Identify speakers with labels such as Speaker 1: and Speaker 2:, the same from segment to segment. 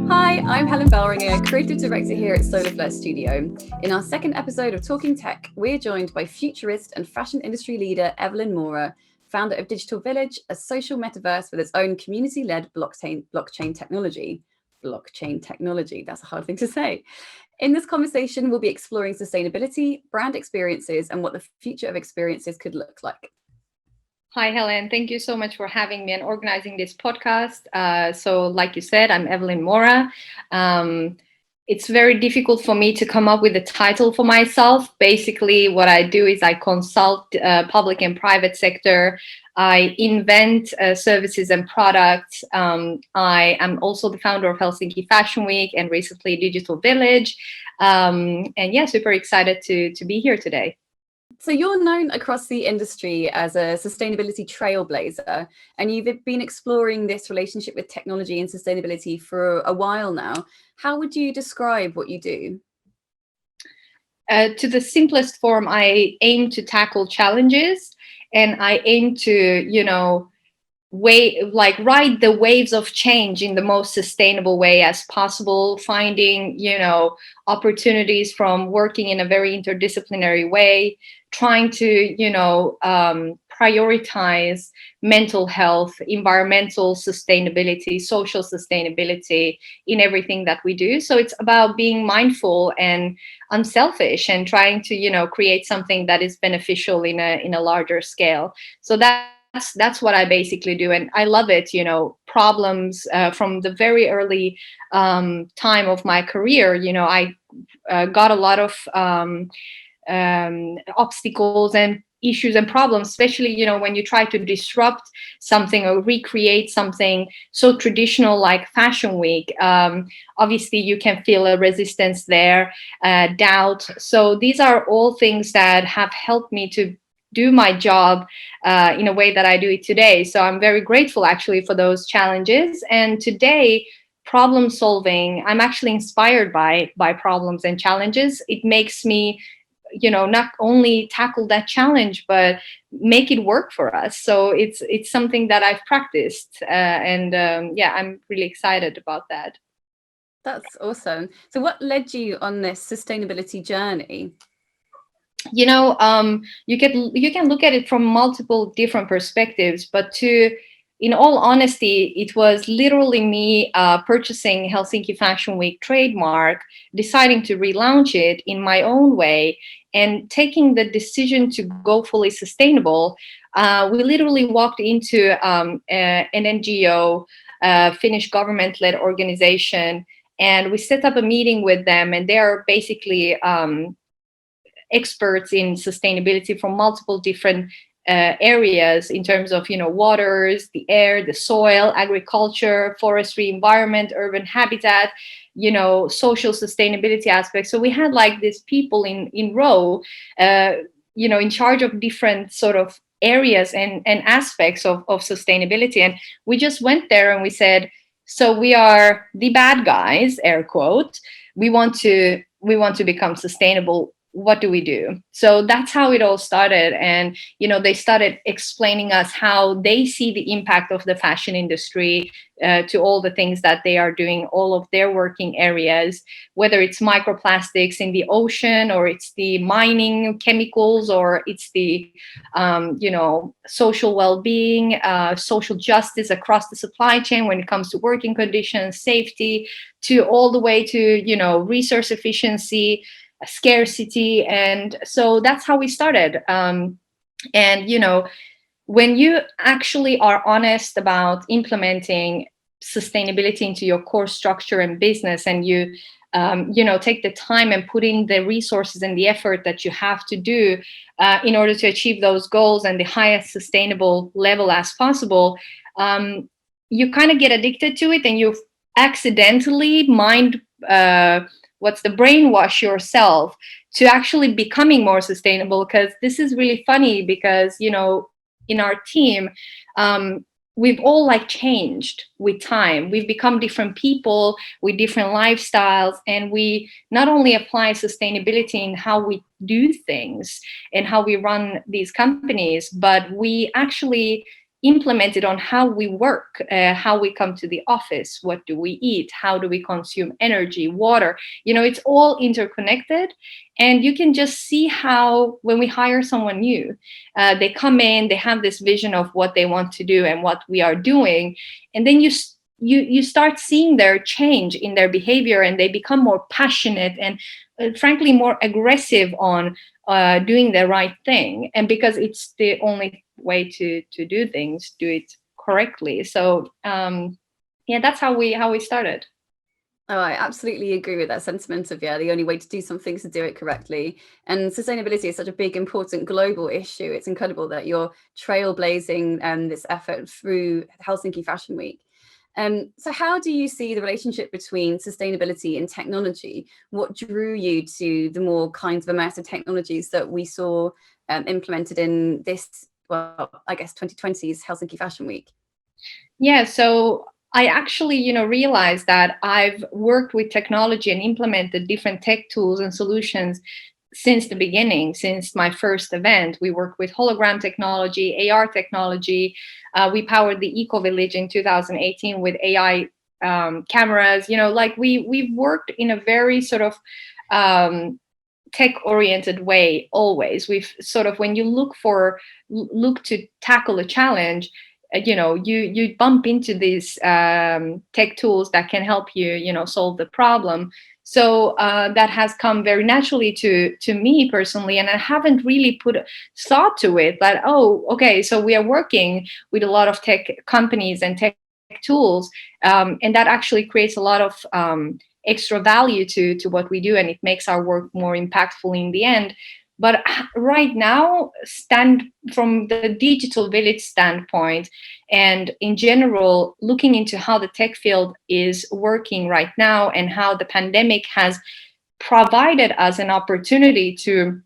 Speaker 1: Hi, I'm Helen Bellringer, Creative Director here at Solarflare Studio. In our second episode of Talking Tech, we're joined by futurist and fashion industry leader Evelyn Mora, founder of Digital Village, a social metaverse with its own community-led blockchain technology. Blockchain technology, that's a hard thing to say. In this conversation, we'll be exploring sustainability, brand experiences, and what the future of experiences could look like.
Speaker 2: Hi, Helen. Thank you so much for having me and organizing this podcast. So like you said, I'm Evelyn Mora. It's very difficult for me to come up with a title for myself. Basically, what I do is I consult public and private sector. I invent services and products. I am also the founder of Helsinki Fashion Week and recently Digital Village. And yeah, super excited to be here today.
Speaker 1: So you're known across the industry as a sustainability trailblazer, and you've been exploring this relationship with technology and sustainability for a while now. How would you describe what you do?
Speaker 2: To the simplest form, I aim to tackle challenges, and I aim to, ride the waves of change in the most sustainable way as possible, finding, opportunities from working in a very interdisciplinary way, trying to, prioritize mental health, environmental sustainability, social sustainability in everything that we do. So it's about being mindful and unselfish and trying to, create something that is beneficial in a larger scale. So that's what I basically do, and I love it. Problems from the very early time of my career. I got a lot of obstacles and issues and problems, especially when you try to disrupt something or recreate something so traditional like Fashion Week. Obviously, you can feel a resistance there, doubt. So these are all things that have helped me to do my job in a way that I do it today. So I'm very grateful actually for those challenges. And today, problem solving, I'm actually inspired by problems and challenges. It makes me not only tackle that challenge but make it work for us. So it's something that I've practiced, and I'm really excited about that.
Speaker 1: That's awesome. So what led you on this sustainability journey?
Speaker 2: You can look at it from multiple different perspectives, but in all honesty, it was literally me purchasing Helsinki Fashion Week trademark, deciding to relaunch it in my own way, and taking the decision to go fully sustainable. We literally walked into an NGO, Finnish government-led organization, and we set up a meeting with them, and they are basically experts in sustainability from multiple different areas in terms of waters, the air, the soil, agriculture, forestry, environment, urban habitat, social sustainability aspects. So we had like these people in row, in charge of different sort of areas and aspects of sustainability. And we just went there and we said, so we are the bad guys, air quote. We want to become sustainable. What do we do? So that's how it all started. And they started explaining us how they see the impact of the fashion industry to all the things that they are doing, all of their working areas, whether it's microplastics in the ocean, or it's the mining chemicals, or it's the social well-being, social justice across the supply chain when it comes to working conditions, safety, to all the way to resource efficiency, scarcity. And so that's how we started. And when you actually are honest about implementing sustainability into your core structure and business, and you take the time and put in the resources and the effort that you have to do in order to achieve those goals and the highest sustainable level as possible, you kind of get addicted to it, and you accidentally brainwash yourself to actually becoming more sustainable. Because this is really funny, because in our team, we've all like changed with time. We've become different people with different lifestyles, and we not only apply sustainability in how we do things and how we run these companies, but we actually implement it on how we work, how we come to the office, what do we eat, how do we consume energy, water. It's all interconnected, and you can just see how when we hire someone new, they come in, they have this vision of what they want to do and what we are doing, and then you start seeing their change in their behavior, and they become more passionate and frankly more aggressive on doing the right thing. And because it's the only way to do things, do it correctly. So yeah, that's how we started.
Speaker 1: Oh, I absolutely agree with that sentiment of, the only way to do something is to do it correctly. And sustainability is such a big, important global issue. It's incredible that you're trailblazing this effort through Helsinki Fashion Week. So how do you see the relationship between sustainability and technology? What drew you to the more kinds of immersive technologies that we saw implemented in this, well, I guess 2020's Helsinki Fashion Week?
Speaker 2: Yeah, so I actually, realized that I've worked with technology and implemented different tech tools and solutions since the beginning, since my first event. We worked with hologram technology, AR technology. We powered the Eco Village in 2018 with AI cameras. Like we've worked in a very sort of tech-oriented way always. We've sort of, when you look to tackle a challenge, you bump into these tech tools that can help you solve the problem. So that has come very naturally to me personally, and I haven't really put thought to it. That okay, so we are working with a lot of tech companies and tech tools, and that actually creates a lot of extra value to what we do, and it makes our work more impactful in the end. But right now, from the digital village standpoint, and in general, looking into how the tech field is working right now and how the pandemic has provided us an opportunity to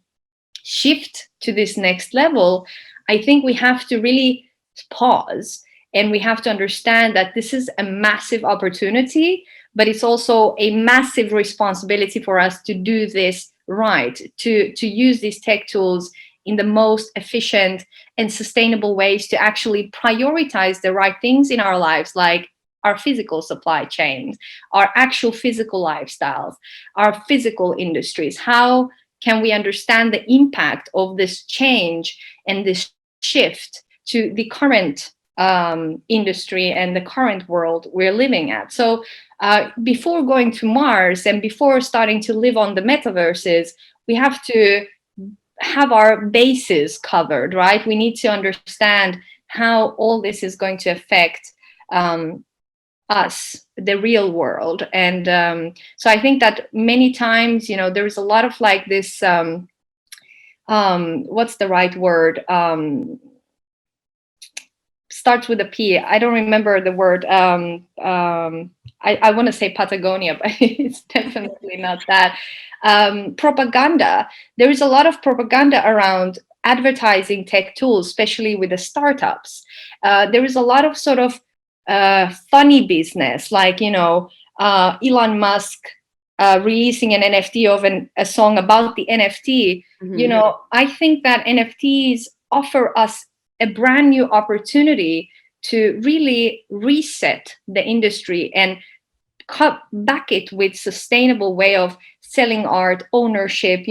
Speaker 2: shift to this next level, I think we have to really pause, and we have to understand that this is a massive opportunity, but it's also a massive responsibility for us to do this right, to use these tech tools in the most efficient and sustainable ways to actually prioritize the right things in our lives, like our physical supply chains, our actual physical lifestyles, our physical industries. How can we understand the impact of this change and this shift to the current industry and the current world we're living at? So before going to Mars and before starting to live on the metaverses, we have to have our bases covered, right? We need to understand how all this is going to affect us, the real world. And so I think that many times, there's a lot of like this, what's the right word? Starts with a P. I don't remember the word. I want to say Patagonia, but it's definitely not that. Propaganda. There is a lot of propaganda around advertising tech tools, especially with the startups. There is a lot of sort of funny business, like, Elon Musk releasing an NFT of a song about the NFT.
Speaker 1: Mm-hmm.
Speaker 2: I think that NFTs offer us a brand new opportunity to really reset the industry and back it with sustainable way of selling art, ownership,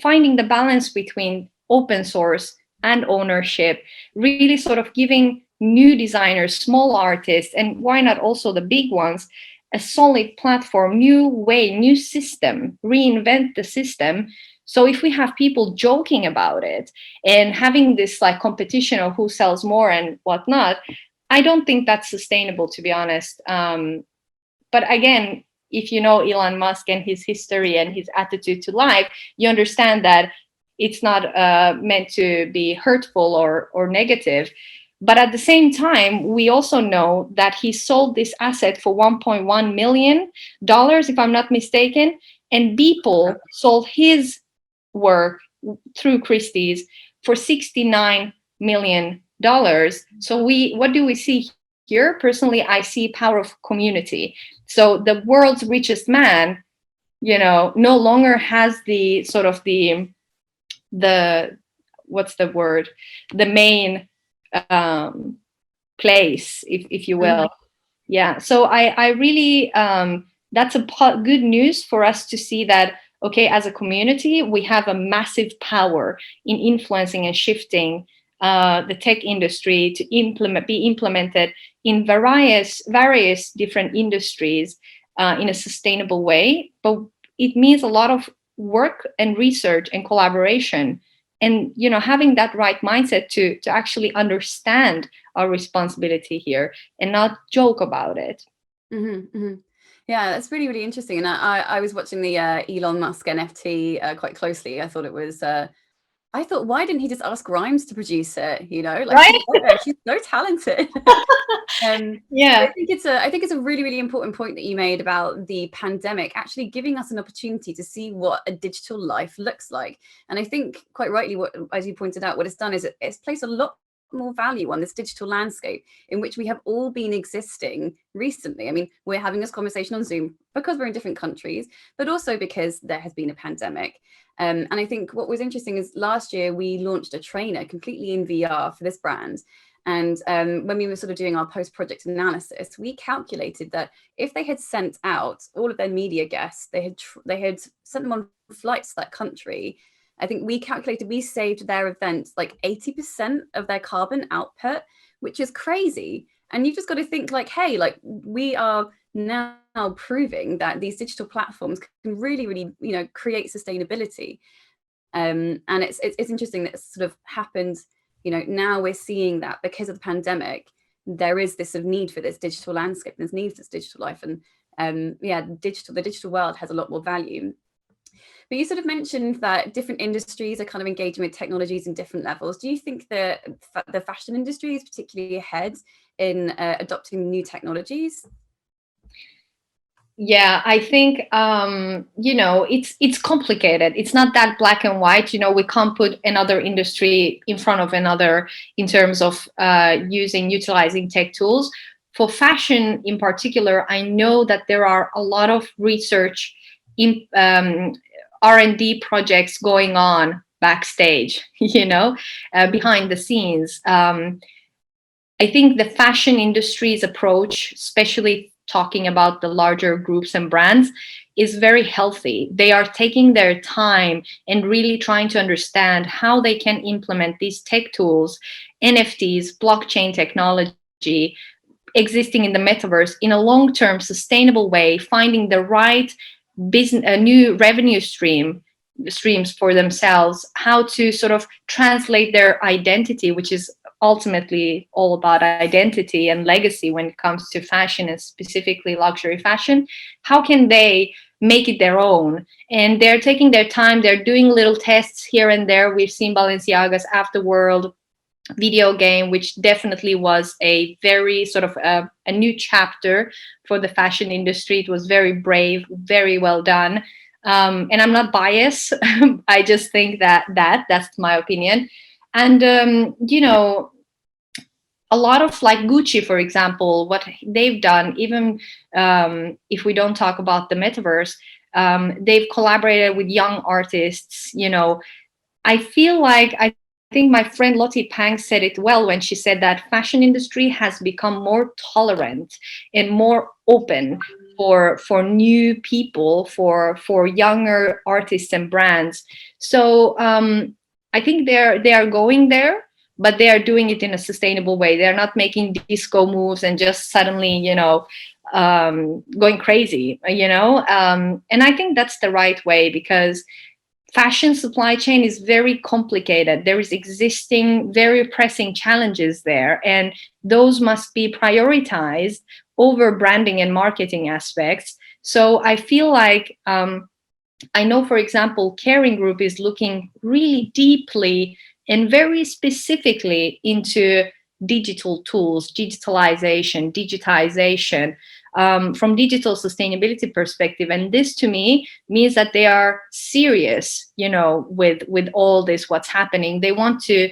Speaker 2: finding the balance between open source and ownership, really sort of giving new designers, small artists, and why not also the big ones, a solid platform, new way, new system, reinvent the system. So if we have people joking about it and having this like competition of who sells more and whatnot, I don't think that's sustainable, to be honest. But again, if you know Elon Musk and his history and his attitude to life, you understand that it's not meant to be hurtful or negative. But at the same time, we also know that he sold this asset for $1.1 million, if I'm not mistaken, and Beeple sold his work through Christie's for $69 million. dollars. So what do we see here? Personally, I see power of community. So the world's richest man, no longer has the sort of the what's the word, the main place, if you will. Yeah, so I really, that's a good news for us to see that, okay, as a community we have a massive power in influencing and shifting the tech industry to be implemented in various different industries in a sustainable way. But it means a lot of work and research and collaboration, and having that right mindset to actually understand our responsibility here and not joke about it.
Speaker 1: Yeah, that's really, really interesting. And I was watching the Elon Musk NFT quite closely. I thought, why didn't he just ask Grimes to produce it? Like,
Speaker 2: Right?
Speaker 1: she's so talented.
Speaker 2: Yeah.
Speaker 1: I think it's a really, really important point that you made about the pandemic actually giving us an opportunity to see what a digital life looks like. And I think quite rightly, as you pointed out, what it's done is it's placed a lot more value on this digital landscape in which we have all been existing recently. I mean, we're having this conversation on Zoom because we're in different countries, but also because there has been a pandemic. And I think what was interesting is last year we launched a trainer completely in VR for this brand. And when we were sort of doing our post-project analysis, we calculated that if they had sent out all of their media guests, they had sent them on flights to that country. I think we calculated we saved their event like 80% of their carbon output, which is crazy. And you've just got to think like, hey, like we are now proving that these digital platforms can really, really, create sustainability. And it's interesting that it's sort of happened. Now we're seeing that because of the pandemic, there is this sort of need for this digital landscape, there's need for this digital life, and the digital world has a lot more value. But you sort of mentioned that different industries are kind of engaging with technologies in different levels. Do you think that the fashion industry is particularly ahead in adopting new technologies?
Speaker 2: Yeah, I think it's complicated. It's not that black and white. We can't put another industry in front of another in terms of utilizing tech tools. For fashion in particular, I know that there are a lot of research in R&D projects going on backstage, behind the scenes. I think the fashion industry's approach, especially talking about the larger groups and brands, is very healthy. They are taking their time and really trying to understand how they can implement these tech tools, NFTs, blockchain technology, existing in the metaverse in a long-term sustainable way, finding the right business, a new revenue streams for themselves, how to sort of translate their identity, which is ultimately all about identity and legacy when it comes to fashion and specifically luxury fashion. How can they make it their own? And they're taking their time, they're doing little tests here and there. We've seen Balenciaga's Afterworld video game, which definitely was a very sort of a new chapter for the fashion industry. It was very brave, very well done. And I'm not biased. I just think that's my opinion. And a lot of, like Gucci, for example, what they've done, even if we don't talk about the metaverse, they've collaborated with young artists. I feel like, I think my friend Lottie Pang said it well when she said that fashion industry has become more tolerant and more open for new people, for younger artists and brands. So I think they are going there, but they are doing it in a sustainable way. They're not making disco moves and just suddenly, going crazy, and I think that's the right way, because fashion supply chain is very complicated. There is existing very pressing challenges there, and those must be prioritized over branding and marketing aspects. So I feel like I know, for example, Caring Group is looking really deeply and very specifically into digital tools, digitization, from digital sustainability perspective. And this to me means that they are serious, with all this, what's happening. They want to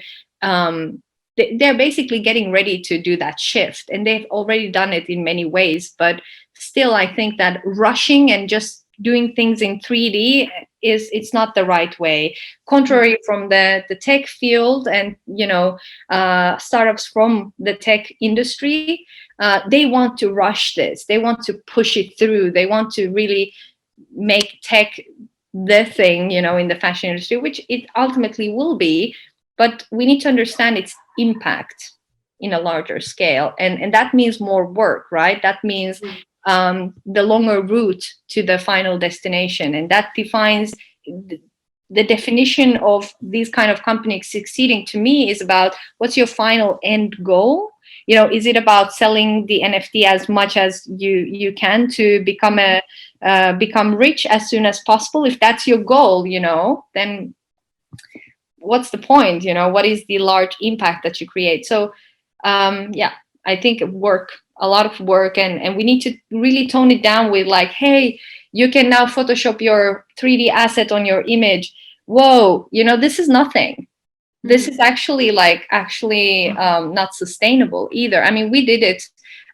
Speaker 2: they're basically getting ready to do that shift, and they've already done it in many ways. But still, I think that rushing and just doing things in 3D it's not the right way. Contrary from the tech field, and startups from the tech industry, they want to rush this. They want to push it through. They want to really make tech the thing, in the fashion industry, which it ultimately will be. But we need to understand its impact in a larger scale, and that means more work, right? That means the longer route to the final destination, and that defines the definition of these kind of companies succeeding. To me, is about what's your final end goal. Is it about selling the NFT as much as you can to become rich as soon as possible? If that's your goal, then what's the point? What is the large impact that you create? So I think a lot of work, and we need to really tone it down with like, hey, you can now Photoshop your 3D asset on your image. Whoa, this is nothing. This is actually not sustainable either. I mean, we did it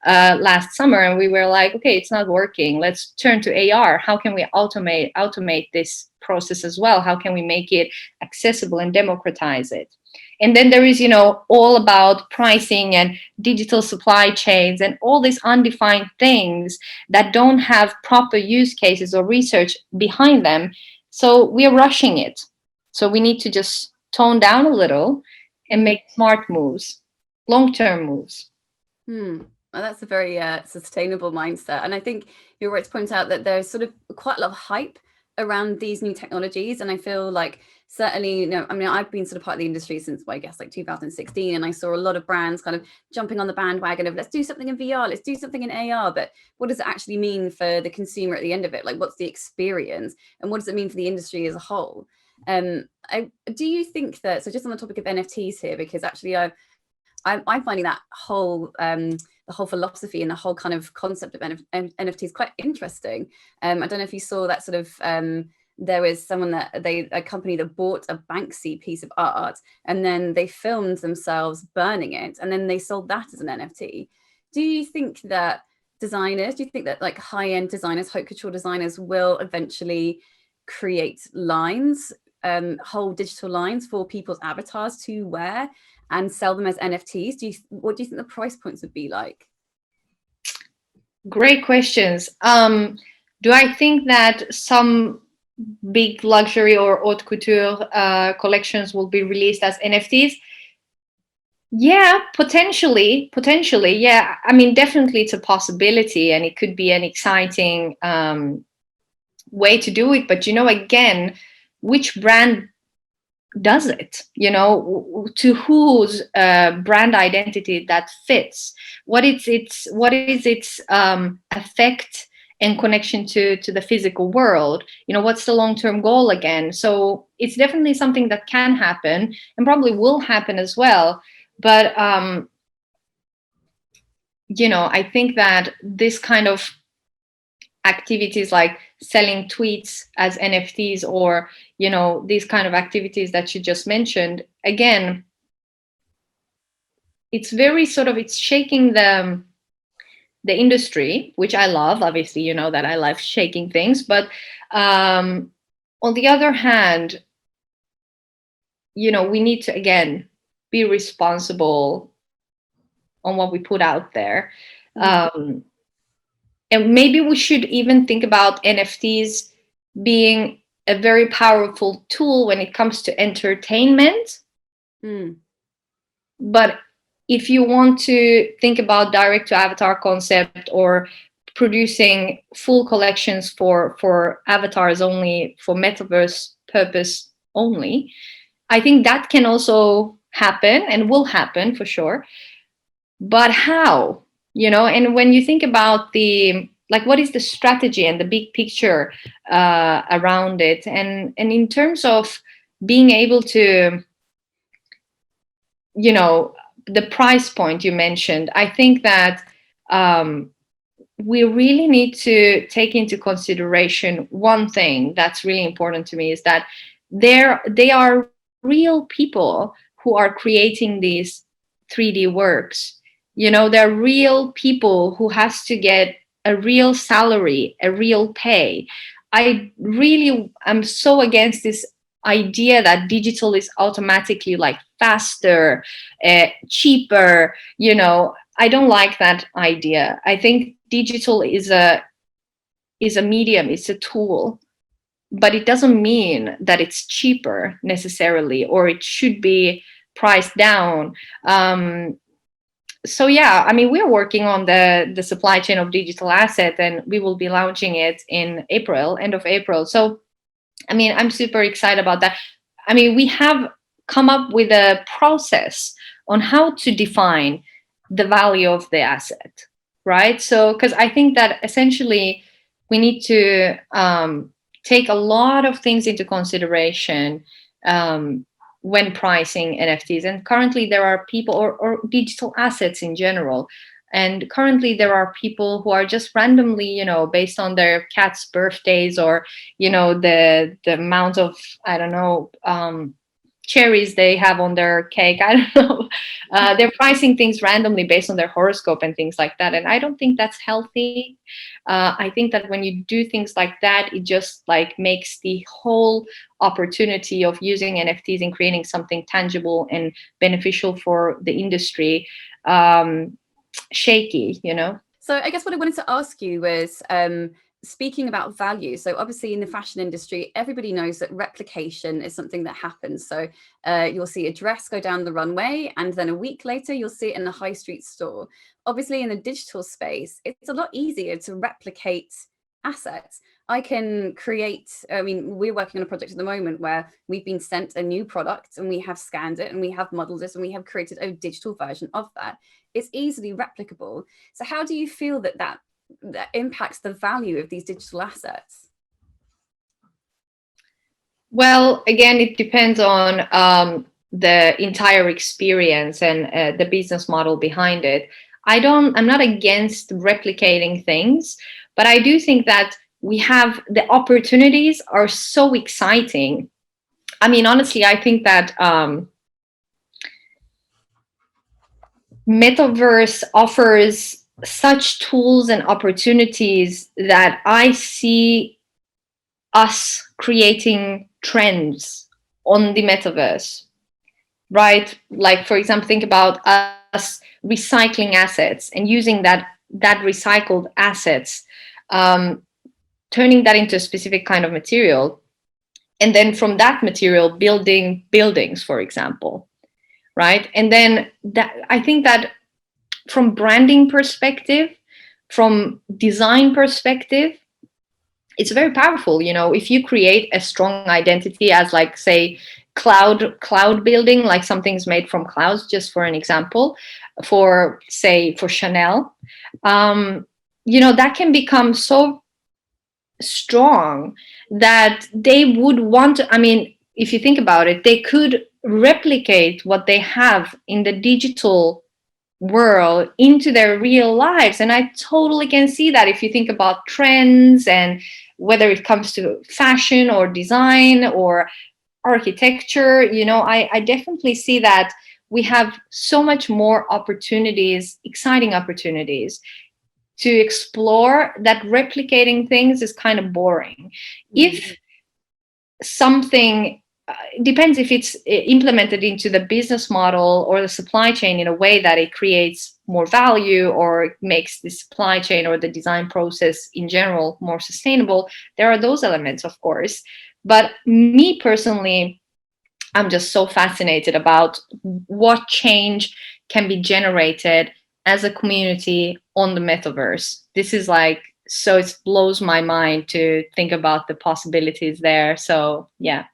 Speaker 2: last summer, and we were like, okay, it's not working. Let's turn to AR. How can we automate this process as well? How can we make it accessible and democratize it? And then there is, all about pricing and digital supply chains and all these undefined things that don't have proper use cases or research behind them. So we are rushing it. So we need to just tone down a little and make smart moves, long-term moves.
Speaker 1: Well, that's a very sustainable mindset. And I think you're right to point out that there's sort of quite a lot of hype around these new technologies. And I feel like certainly, I've been sort of part of the industry since, I guess, like 2016. And I saw a lot of brands kind of jumping on the bandwagon of let's do something in VR, let's do something in AR. But what does it actually mean for the consumer at the end of it? Like, what's the experience? And what does it mean for the industry as a whole? Do you think that, so just on the topic of NFTs here, because actually I'm finding that whole the whole philosophy and the whole kind of concept of NFTs quite interesting. I don't know if you saw that sort of there was a company that bought a Banksy piece of art, and then they filmed themselves burning it, and then they sold that as an NFT. Do you think that like high-end designers, haute couture designers, will eventually create lines, whole digital lines for people's avatars to wear and sell them as NFTs? What do you think the price points would be like?
Speaker 2: Great questions. Do I think that some big luxury or haute couture collections will be released as NFTs? Yeah, potentially. Yeah, I mean, definitely it's a possibility, and it could be an exciting way to do it. But again, which brand does it? To whose brand identity that fits? What is its effect and connection to the physical world? What's the long-term goal again? So it's definitely something that can happen and probably will happen as well. But I think that this kind of activities like selling tweets as NFTs, or these kind of activities that you just mentioned, again, it's very it's shaking the industry, which I love. Obviously, that I love shaking things, but on the other hand, we need to again be responsible on what we put out there. And maybe we should even think about NFTs being a very powerful tool when it comes to entertainment. But if you want to think about direct to avatar concept, or producing full collections for avatars only, for metaverse purpose only, I think that can also happen and will happen for sure. But how? And when you think about what is the strategy and the big picture around it, and in terms of being able to, the price point you mentioned, I think that we really need to take into consideration one thing that's really important to me, is that they are real people who are creating these 3D works. You know, there are real people who has to get a real salary, a real pay. I really am so against this idea that digital is automatically like faster, cheaper. You know, I don't like that idea. I think digital is a medium, it's a tool, but it doesn't mean that it's cheaper necessarily, or it should be priced down. So yeah, I mean, we're working on the supply chain of digital asset, and we will be launching it in April, end of April. So I mean, I'm super excited about that. I mean, we have come up with a process on how to define the value of the asset, right? So because I think that essentially we need to take a lot of things into consideration when pricing NFTs. And currently there are people, or digital assets in general. And currently there are people who are just randomly, you know, based on their cat's birthdays, or, you know, the amount of, I don't know, cherries they have on their cake. I don't know. They're pricing things randomly based on their horoscope and things like that. And I don't think that's healthy. I think that when you do things like that, it just like makes the whole opportunity of using NFTs and creating something tangible and beneficial for the industry shaky, you know?
Speaker 1: So I guess what I wanted to ask you was, speaking about value. So obviously in the fashion industry, everybody knows that replication is something that happens. So you'll see a dress go down the runway, and then a week later, you'll see it in a high street store. Obviously in the digital space, it's a lot easier to replicate assets. I can create, I mean, we're working on a project at the moment where we've been sent a new product and we have scanned it and we have modeled it and we have created a digital version of that. It's easily replicable. So how do you feel that impacts the value of these digital assets?
Speaker 2: Well, again, it depends on the entire experience and the business model behind it. I'm not against replicating things, but I do think that we have the opportunities are so exciting. I mean, honestly, I think that MetaVerse offers such tools and opportunities that I see us creating trends on the metaverse, right? Like, for example, think about us recycling assets and using that recycled assets, turning that into a specific kind of material, and then from that material building buildings, for example, right? And then that, I think that from branding perspective, from design perspective, it's very powerful. You know, if you create a strong identity as, like, say, cloud building, like something's made from clouds, just for an example, for, say, for Chanel, you know, that can become so strong that they would want to, I mean, if you think about it, they could replicate what they have in the digital world into their real lives. And I totally can see that if you think about trends, and whether it comes to fashion or design or architecture, you know, I definitely see that we have so much more opportunities, exciting opportunities to explore, that replicating things is kind of boring. If something depends if it's implemented into the business model or the supply chain in a way that it creates more value or makes the supply chain or the design process in general more sustainable. There are those elements, of course. But me personally, I'm just so fascinated about what change can be generated as a community on the metaverse. This is like, so it blows my mind to think about the possibilities there. So yeah.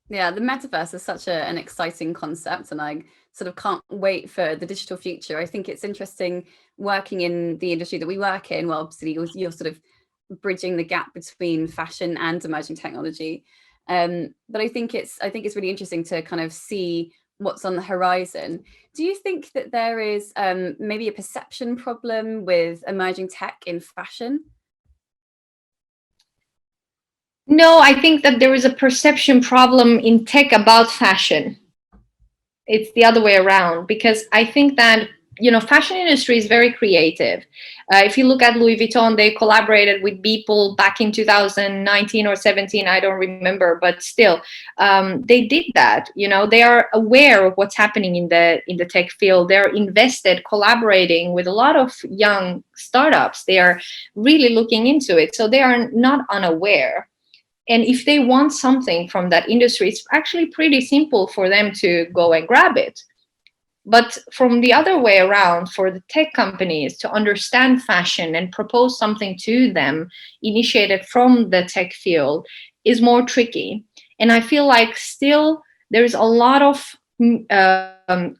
Speaker 1: Yeah, the metaverse is such an exciting concept, and I sort of can't wait for the digital future. I think it's interesting working in the industry that we work in. Well, obviously you're sort of bridging the gap between fashion and emerging technology. But I think it's really interesting to kind of see what's on the horizon. Do you think that there is maybe a perception problem with emerging tech in fashion?
Speaker 2: No, I think that there is a perception problem in tech about fashion. it's the other way around, because I think that, you know, fashion industry is very creative. If you look at Louis Vuitton, they collaborated with people back in 2019 or 17, I don't remember, but still, they did that. You know, they are aware of what's happening in the tech field. They're invested, collaborating with a lot of young startups. They are really looking into it, so they are not unaware. And if they want something from that industry, it's actually pretty simple for them to go and grab it. But from the other way around, for the tech companies to understand fashion and propose something to them, initiated from the tech field, is more tricky. And I feel like still there's a lot of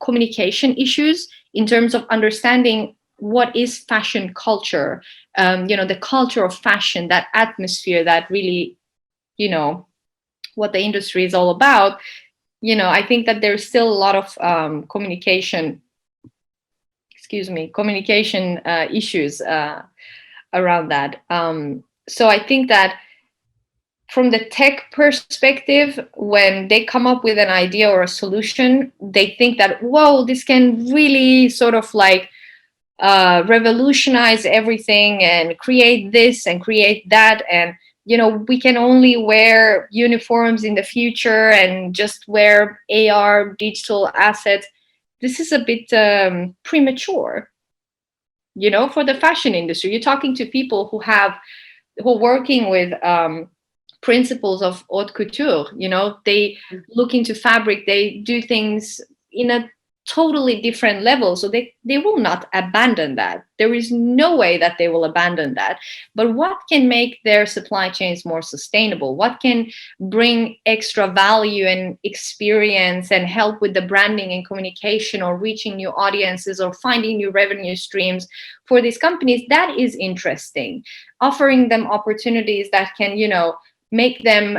Speaker 2: communication issues in terms of understanding what is fashion culture, you know, the culture of fashion, that atmosphere that really, you know, what the industry is all about. You know, I think that there's still a lot of communication issues around that. So I think that from the tech perspective, when they come up with an idea or a solution, they think that, whoa, this can really sort of like revolutionize everything and create this and create that. And, you know, we can only wear uniforms in the future and just wear AR digital assets. This is a bit premature, you know, for the fashion industry. You're talking to people who are working with principles of haute couture. You know, they look into fabric, they do things in a totally different level, so they will not abandon that. There is no way that they will abandon that. But what can make their supply chains more sustainable, what can bring extra value and experience and help with the branding and communication, or reaching new audiences, or finding new revenue streams for these companies, that is interesting. Offering them opportunities that can, you know, make them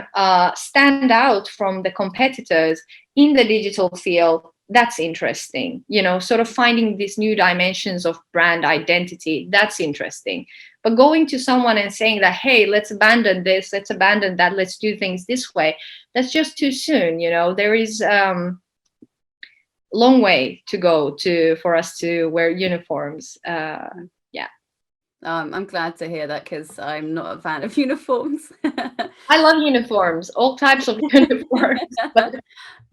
Speaker 2: stand out from the competitors in the digital field, that's interesting. You know, sort of finding these new dimensions of brand identity, that's interesting. But going to someone and saying that, hey, let's abandon this, let's abandon that, let's do things this way, that's just too soon. You know, there is long way to go for us to wear uniforms.
Speaker 1: I'm glad to hear that, because I'm not a fan of uniforms.
Speaker 2: I love uniforms, all types of uniforms,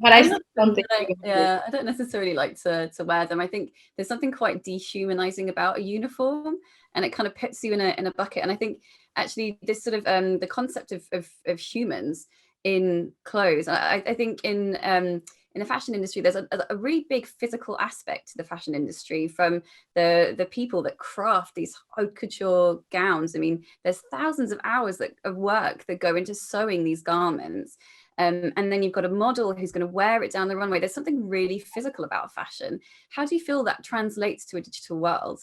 Speaker 2: but I still don't think.
Speaker 1: Yeah, I don't necessarily like to wear them. I think there's something quite dehumanizing about a uniform, and it kind of puts you in a bucket. And I think actually this sort of the concept of humans in clothes. I think in the fashion industry, there's a really big physical aspect to the fashion industry, from the people that craft these haute couture gowns. I mean, there's thousands of hours of work that go into sewing these garments. And then you've got a model who's going to wear it down the runway. There's something really physical about fashion. How do you feel that translates to a digital world?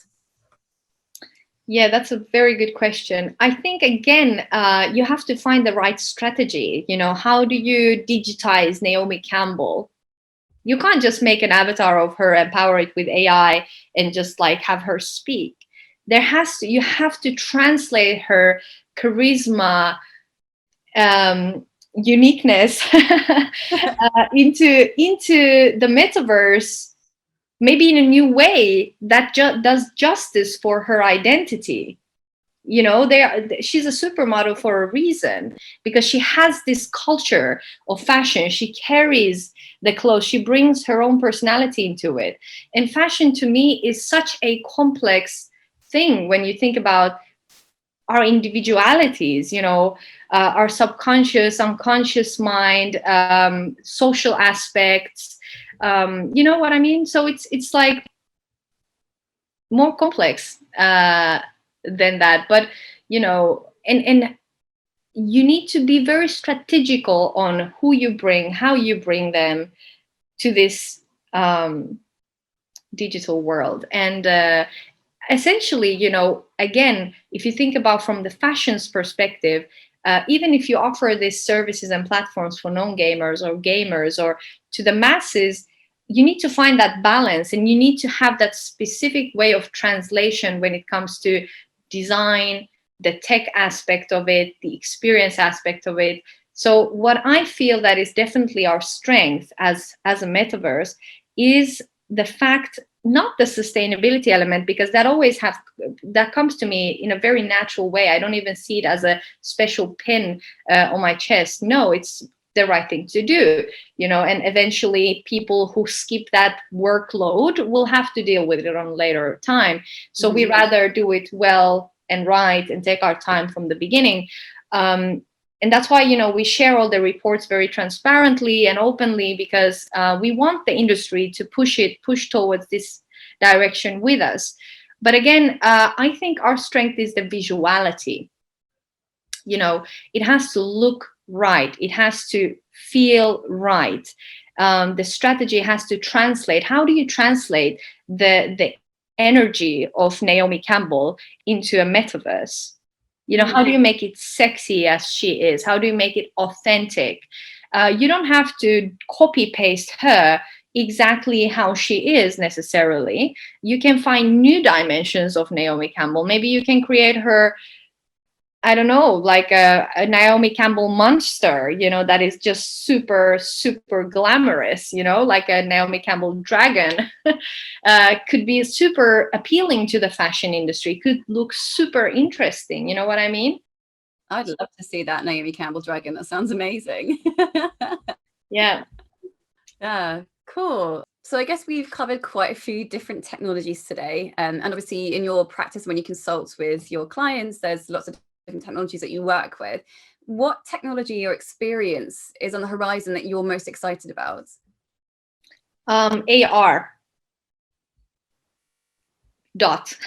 Speaker 2: Yeah, that's a very good question. I think, again, you have to find the right strategy. You know, how do you digitize Naomi Campbell? You can't just make an avatar of her, empower it with AI, and just like have her speak. You have to translate her charisma, uniqueness into the metaverse, maybe in a new way that does justice for her identity. You know, she's a supermodel for a reason, because she has this culture of fashion. She carries the clothes, she brings her own personality into it. And fashion, to me, is such a complex thing when you think about our individualities, you know, our subconscious, unconscious mind, social aspects. You know what I mean? So it's like more complex than that. But, you know, and you need to be very strategical on who you bring, how you bring them to this digital world. And essentially, you know, again, if you think about from the fashion's perspective, even if you offer these services and platforms for non-gamers or gamers or to the masses, you need to find that balance, and you need to have that specific way of translation when it comes to design, the tech aspect of it, the experience aspect of it. So what I feel that is definitely our strength as a metaverse is the fact, not the sustainability element, because that comes to me in a very natural way. I don't even see it as a special pin on my chest. No, it's the right thing to do, and eventually people who skip that workload will have to deal with it on later time. So we rather do it well and right and take our time from the beginning. And that's why, we share all the reports very transparently and openly, because we want the industry to push towards this direction with us. But again, I think our strength is the visuality. It has to look right. It has to feel right. The strategy has to translate. How do you translate the energy of Naomi Campbell into a metaverse? How do you make it sexy as she is? How do you make it authentic? You don't have to copy paste her exactly how she is necessarily. You can find new dimensions of Naomi Campbell. Maybe you can create her, I don't know, like a Naomi Campbell monster, that is just super, super glamorous, like a Naomi Campbell dragon. Could be super appealing to the fashion industry, could look super interesting. You know what I mean?
Speaker 1: I'd love to see that Naomi Campbell dragon. That sounds amazing.
Speaker 2: Yeah.
Speaker 1: Yeah, cool. So I guess we've covered quite a few different technologies today. And obviously in your practice, when you consult with your clients, there's lots of different technologies that you work with. What technology or experience is on the horizon that you're most excited about?
Speaker 2: AR. Dot.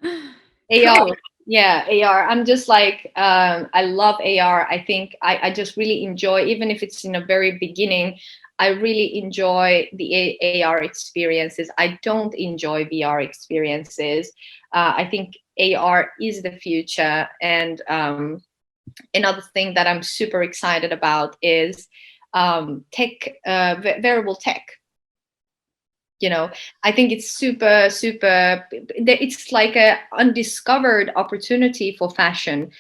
Speaker 2: AR.
Speaker 1: Cool.
Speaker 2: Yeah, AR. I'm just like, I love AR. I think I just really enjoy, even if it's in a very beginning, I really enjoy the AR experiences. I don't enjoy VR experiences. I think AR is the future. And another thing that I'm super excited about is tech, wearable tech. I think it's super, super, it's like a undiscovered opportunity for fashion.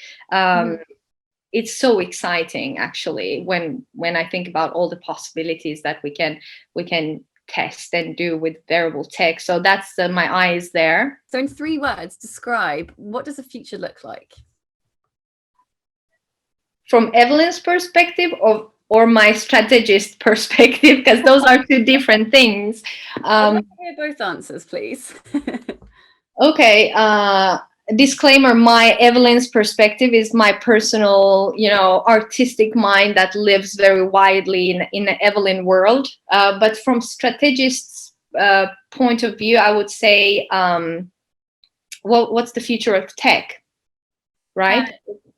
Speaker 2: It's so exciting, actually, when I think about all the possibilities that we can test and do with wearable tech. So that's my eyes there.
Speaker 1: So in 3 words, describe, what does the future look like?
Speaker 2: From Evelyn's perspective, or my strategist perspective, because those are two different things.
Speaker 1: I'd like to hear both answers, please.
Speaker 2: Okay. Disclaimer, my Evelyn's perspective is my personal, artistic mind that lives very widely in the Evelyn world. But from strategist's point of view, I would say, what's the future of tech, right?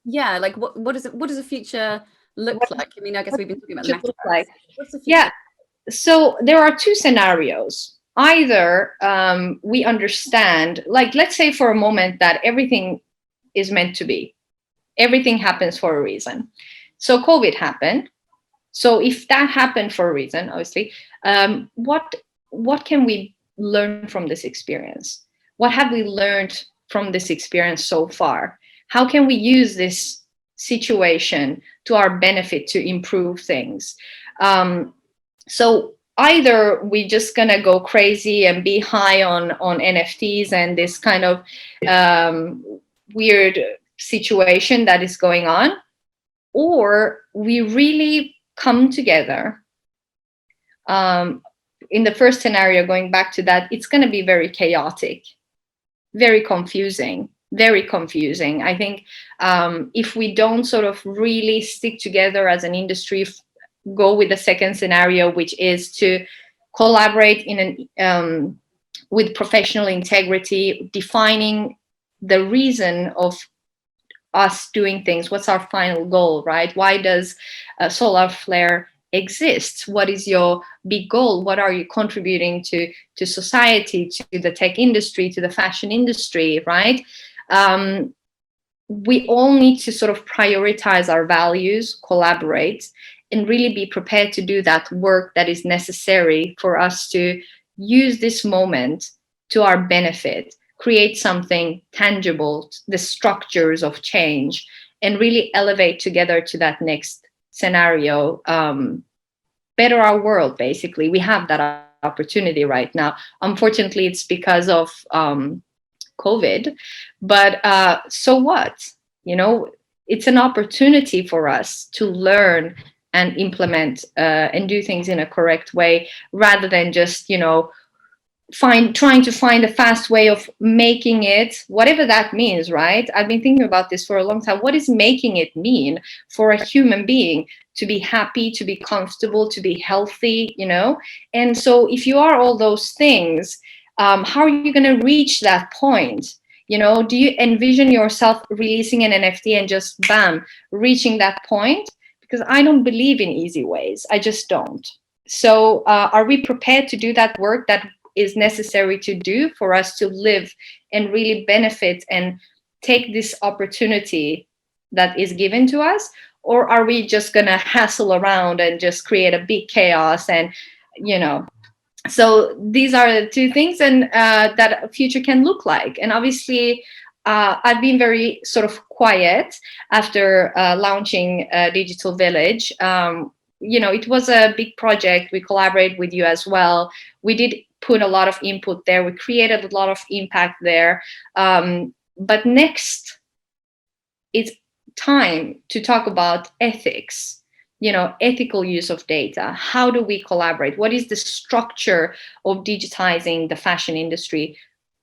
Speaker 1: Yeah, like what does the future look like? I mean, I guess we've been talking about the metaverse.
Speaker 2: Like?
Speaker 1: What's the future?
Speaker 2: Yeah. So there are two scenarios. Either we understand, like, let's say for a moment that everything is meant to be. Everything happens for a reason. So COVID happened. So if that happened for a reason, obviously, what can we learn from this experience? What have we learned from this experience so far? How can we use this situation to our benefit to improve things? So either we're just gonna go crazy and be high on NFTs and this kind of weird situation that is going on, or we really come together. In the first scenario, going back to that, it's going to be very chaotic, very confusing. I think if we don't sort of really stick together as an industry, go with the second scenario, which is to collaborate with professional integrity, defining the reason of us doing things. What's our final goal, right? Why does Solar Flare exist? What is your big goal? What are you contributing to society, to the tech industry, to the fashion industry, right? We all need to sort of prioritize our values, collaborate, and really be prepared to do that work that is necessary for us to use this moment to our benefit, create something tangible, the structures of change, and really elevate together to that next scenario. better our world. Basically, we have that opportunity right now. Unfortunately, it's because of COVID, but so what? You know, it's an opportunity for us to learn and implement and do things in a correct way, rather than just, you know, trying to find a fast way of making it, whatever that means, right? I've been thinking about this for a long time. What is making it mean for a human being to be happy, to be comfortable, to be healthy, you know? And so if you are all those things, how are you going to reach that point? You know, do you envision yourself releasing an NFT and just bam, reaching that point? Because I don't believe in easy ways. I just don't. So are we prepared to do that work that is necessary to do for us to live and really benefit and take this opportunity that is given to us? Or are we just going to hassle around and just create a big chaos? And, you know, so these are the two things, and that a future can look like. And obviously, I've been very sort of quiet after launching Digital Village. You know, it was a big project. We collaborated with you as well. We did put a lot of input there. We created a lot of impact there. But next, it's time to talk about ethics, you know, ethical use of data. How do we collaborate? What is the structure of digitizing the fashion industry?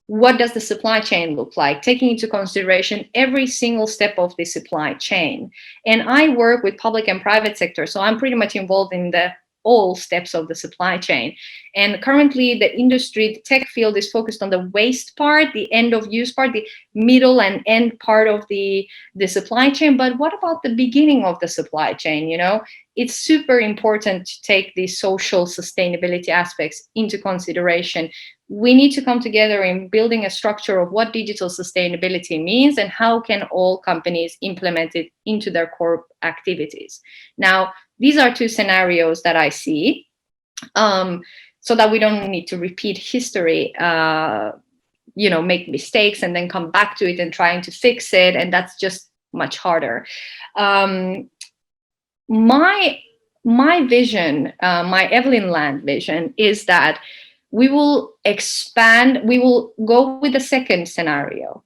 Speaker 2: What does the supply chain look like, taking into consideration every single step of the supply chain? And I work with public and private sector, so I'm pretty much involved in the all steps of the supply chain. And currently the industry, the tech field, is focused on the waste part, the end of use part, the middle and end part of the supply chain. But what about the beginning of the supply chain? You know, it's super important to take these social sustainability aspects into consideration. We need to come together in building a structure of what digital sustainability means and how can all companies implement it into their core activities. Now, these are two scenarios that I see, so that we don't need to repeat history, you know, make mistakes and then come back to it and trying to fix it. And that's just much harder. My vision, my Evelyn Land vision, is that we will expand, we will go with the second scenario.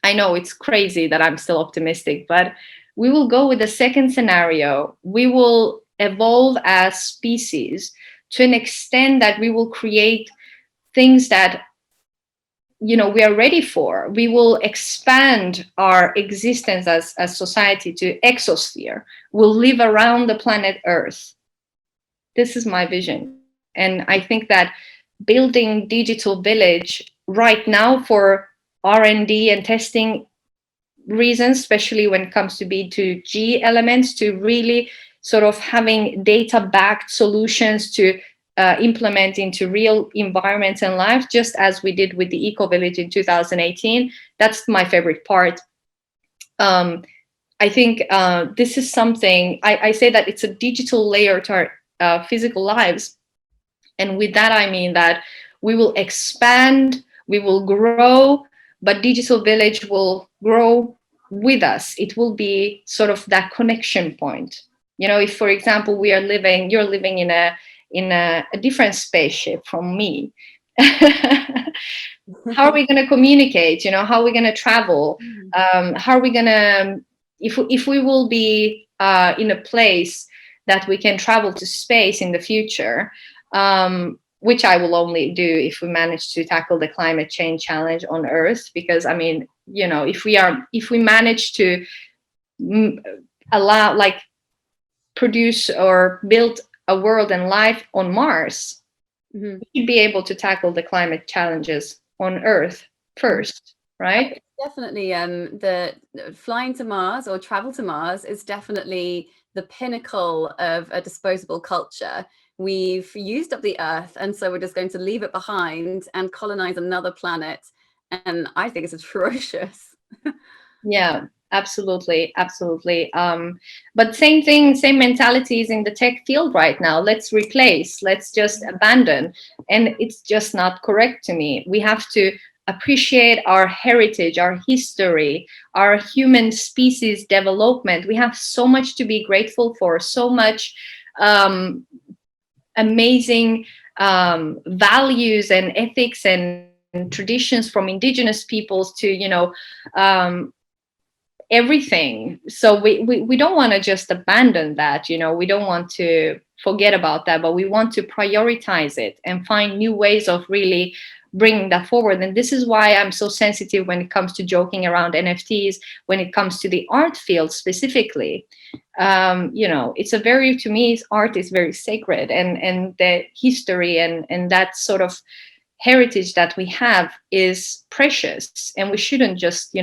Speaker 2: I know it's crazy that I'm still optimistic, but we will go with the second scenario. We will evolve as species to an extent that we will create things that, you know, we are ready for. We will expand our existence as society to exosphere. We'll live around the planet Earth. This is my vision. And I think that building Digital Village right now for R&D and testing reasons, especially when it comes to B2G elements, to really sort of having data-backed solutions to implement into real environments and life, just as we did with the Eco Village in 2018. That's my favorite part. I think this is something, I say that it's a digital layer to our physical lives. And with that, I mean that we will expand, we will grow, but Digital Village will grow with us. It will be sort of that connection point. You know, if, for example, you're living in a different spaceship from me, how are we going to communicate? You know, how are we going to travel? How are we going to, if we will be in a place that we can travel to space in the future, which I will only do if we manage to tackle the climate change challenge on Earth. Because, I mean, you know, if we manage to allow, like, produce or build a world and life on Mars, we should be able to tackle the climate challenges on Earth first, right?
Speaker 1: Definitely, the flying to Mars or travel to Mars is definitely the pinnacle of a disposable culture. We've used up the Earth, and so we're just going to leave it behind and colonize another planet. And I think it's atrocious.
Speaker 2: Yeah, absolutely, absolutely. But same thing, same mentalities in the tech field right now. Let's replace, let's just abandon. And it's just not correct to me. We have to appreciate our heritage, our history, our human species development. We have so much to be grateful for, so much amazing values and ethics and traditions from indigenous peoples to, everything. So we don't want to just abandon that, we don't want to forget about that, but we want to prioritize it and find new ways of really bringing that forward. And this is why I'm so sensitive when it comes to joking around NFTs, when it comes to the art field specifically. It's a very, to me, art is very sacred, and the history and that sort of heritage that we have is precious, and we shouldn't just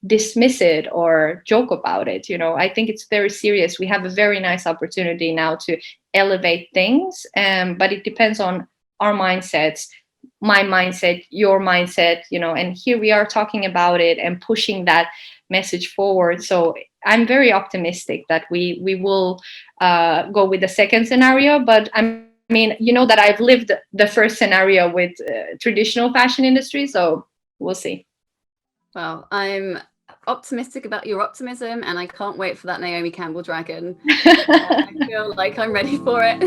Speaker 2: dismiss it or joke about it. I think it's very serious. We have a very nice opportunity now to elevate things, but it depends on our mindsets, my mindset, your mindset, and here we are talking about it and pushing that message forward. So I'm very optimistic that we will go with the second scenario. But I mean, that I've lived the first scenario with traditional fashion industry, so we'll see.
Speaker 1: Well, I'm optimistic about your optimism, and I can't wait for that Naomi Campbell dragon. I feel like I'm ready for it.